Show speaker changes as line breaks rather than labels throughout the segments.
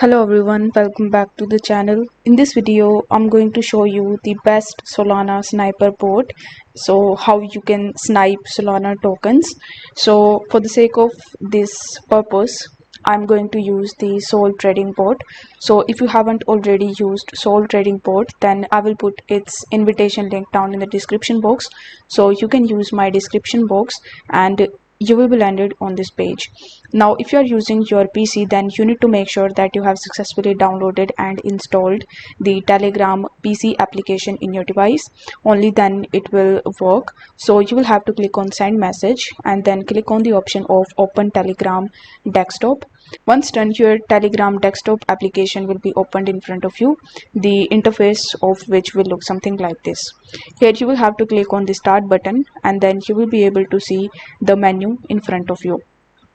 Hello everyone, welcome back to the channel. In this video, I'm going to show you the best Solana Sniper Bot. So how you can snipe Solana tokens. So for the sake of this purpose, I'm going to use the Sol Trading Bot. So if you haven't already used Sol Trading Bot, then I will put its invitation link down in the description box. So you can use my description box and you will be landed on this page. Now if you are using your PC, then you need to make sure that you have successfully downloaded and installed the Telegram PC application in your device. Only then it will work. So you will have to click on send message and then click on the option of open Telegram desktop. Once done, your Telegram desktop application will be opened in front of you, the interface of which will look something like this. Here you will have to click on the start button and then you will be able to see the menu in front of you.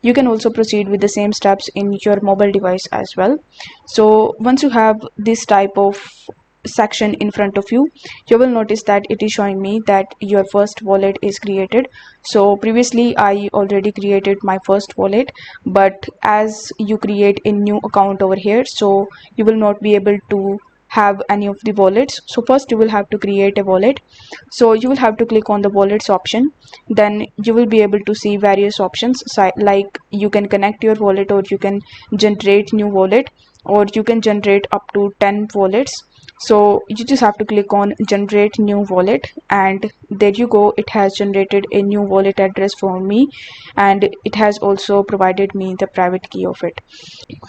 You can also proceed with the same steps in your mobile device as well. So once you have this type of section in front of you, you will notice that it is showing me that your first wallet is created. So previously I already created my first wallet, but as you create a new account over here, so you will not be able to have any of the wallets. So first you will have to create a wallet. So you will have to click on the wallets option. Then you will be able to see various options, like you can connect your wallet, or you can generate new wallet, or you can generate up to 10 wallets. So you just have to click on generate new wallet and there you go, it has generated a new wallet address for me and it has also provided me the private key of it.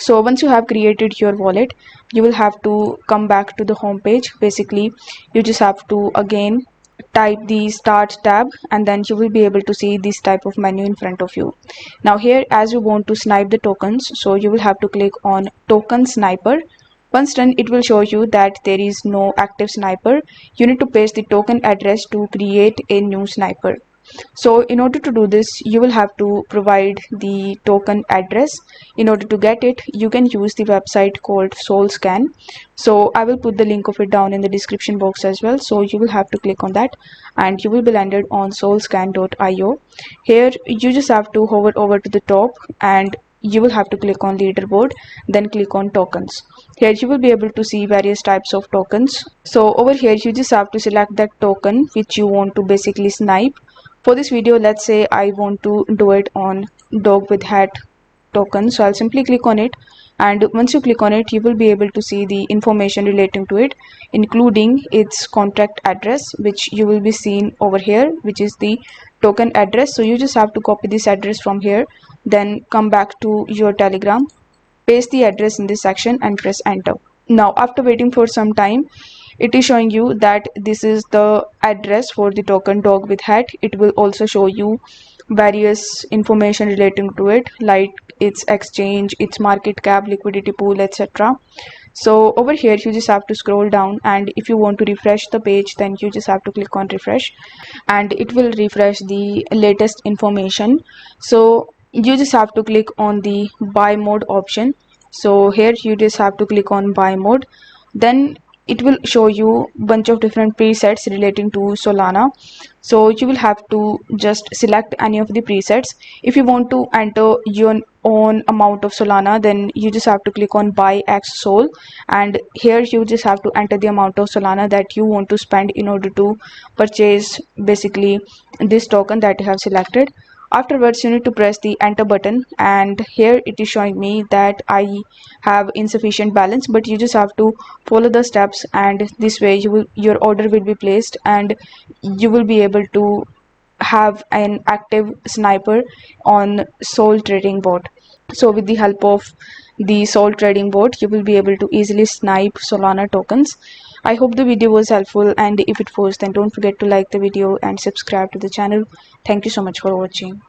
So once you have created your wallet, you will have to come back to the home page. Basically you just have to again type the start tab and then you will be able to see this type of menu in front of you. Now here, as you want to snipe the tokens, so you will have to click on token sniper. Once done, it will show you that there is no active sniper. You need to paste the token address to create a new sniper. So in order to do this, you will have to provide the token address. In order to get it, you can use the website called SolScan. So I will put the link of it down in the description box as well. So you will have to click on that and you will be landed on solscan.io. Here you just have to hover over to the top and you will have to click on leaderboard, then click on tokens. Here you will be able to see various types of tokens. So over here you just have to select that token which you want to basically snipe. For this video, let's say I want to do it on dog with hat token. So I'll simply click on it, and once you click on it, you will be able to see the information relating to it, including its contract address, which you will be seeing over here, which is the token address. So you just have to copy this address from here, then come back to your Telegram, paste the address in this section and press enter. Now after waiting for some time, it is showing you that this is the address for the token dog with hat. It will also show you various information relating to it, like its exchange, its market cap, liquidity pool, etc. So over here you just have to scroll down, and if you want to refresh the page, then you just have to click on refresh and it will refresh the latest information. So you just have to click on the buy mode option. So here you just have to click on buy mode, then it will show you a bunch of different presets relating to Solana. So you will have to just select any of the presets. If you want to enter your own amount of Solana, then you just have to click on buy X Sol, and here you just have to enter the amount of Solana that you want to spend in order to purchase basically this token that you have selected. Afterwards, you need to press the enter button, and here it is showing me that I have insufficient balance, but you just have to follow the steps, and this way your order will be placed and you will be able to have an active sniper on Sol Trading Bot. So with the help of the Sol Trading Bot, you will be able to easily snipe Solana tokens. I hope the video was helpful, and if it was, then don't forget to like the video and subscribe to the channel. Thank you so much for watching.